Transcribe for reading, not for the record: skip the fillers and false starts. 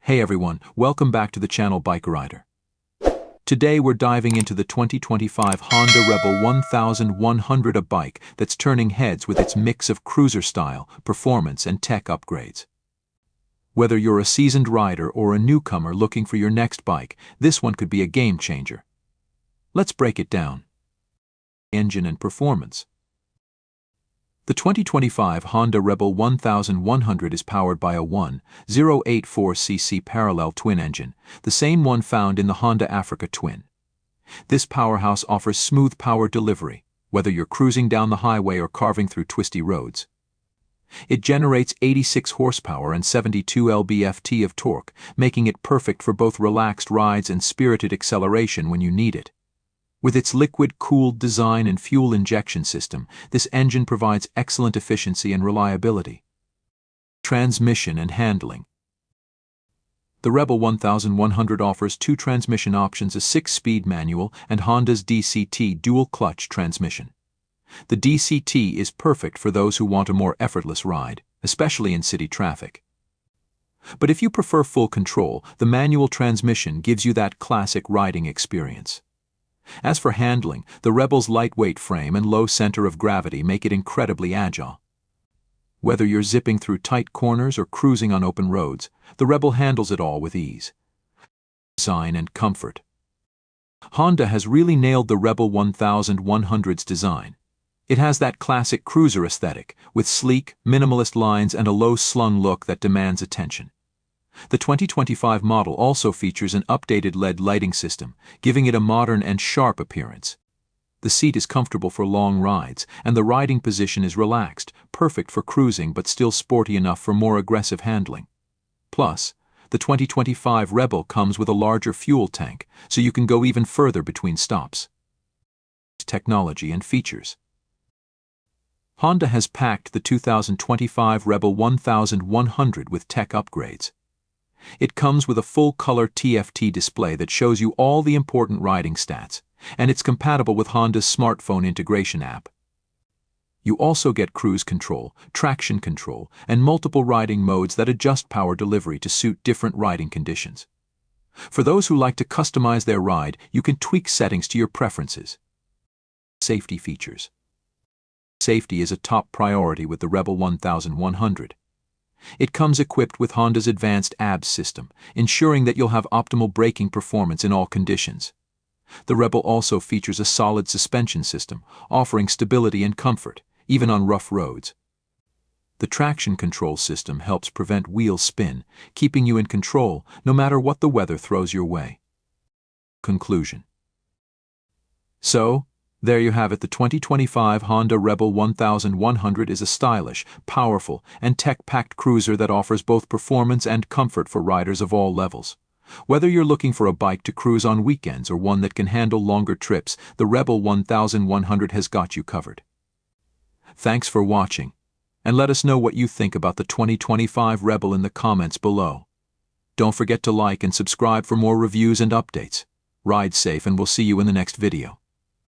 Hey everyone, welcome back to the channel Biker Rider. Today we're diving into the 2025 Honda Rebel 1100, a bike that's turning heads with its mix of cruiser style, performance, and tech upgrades. Whether you're a seasoned rider or a newcomer looking for your next bike, this one could be a game changer. Let's break it down. Engine and performance. The 2025 Honda Rebel 1100 is powered by a 1.084cc parallel twin engine, the same one found in the Honda Africa Twin. This powerhouse offers smooth power delivery, whether you're cruising down the highway or carving through twisty roads. It generates 86 horsepower and 72 lb-ft of torque, making it perfect for both relaxed rides and spirited acceleration when you need it. With its liquid-cooled design and fuel injection system, this engine provides excellent efficiency and reliability. Transmission and handling. The Rebel 1100 offers two transmission options: a 6-speed manual and Honda's DCT dual-clutch transmission. The DCT is perfect for those who want a more effortless ride, especially in city traffic. But if you prefer full control, the manual transmission gives you that classic riding experience. As for handling, the Rebel's lightweight frame and low center of gravity make it incredibly agile. Whether you're zipping through tight corners or cruising on open roads, the Rebel handles it all with ease. Design and comfort. Honda has really nailed the Rebel 1100's design. It has that classic cruiser aesthetic, with sleek, minimalist lines and a low-slung look that demands attention. The 2025 model also features an updated LED lighting system, giving it a modern and sharp appearance. The seat is comfortable for long rides, and the riding position is relaxed, perfect for cruising but still sporty enough for more aggressive handling. Plus, the 2025 Rebel comes with a larger fuel tank, so you can go even further between stops. Technology and features. Honda has packed the 2025 Rebel 1100 with tech upgrades. It comes with a full-color TFT display that shows you all the important riding stats, and it's compatible with Honda's smartphone integration app. You also get cruise control, traction control, and multiple riding modes that adjust power delivery to suit different riding conditions. For those who like to customize their ride, you can tweak settings to your preferences. Safety features. Safety is a top priority with the Rebel 1100. It comes equipped with Honda's advanced ABS system, ensuring that you'll have optimal braking performance in all conditions. The Rebel also features a solid suspension system, offering stability and comfort, even on rough roads. The traction control system helps prevent wheel spin, keeping you in control no matter what the weather throws your way. Conclusion. So, there you have it. The 2025 Honda Rebel 1100 is a stylish, powerful, and tech-packed cruiser that offers both performance and comfort for riders of all levels. Whether you're looking for a bike to cruise on weekends or one that can handle longer trips, the Rebel 1100 has got you covered. Thanks for watching, and let us know what you think about the 2025 Rebel in the comments below. Don't forget to like and subscribe for more reviews and updates. Ride safe, and we'll see you in the next video.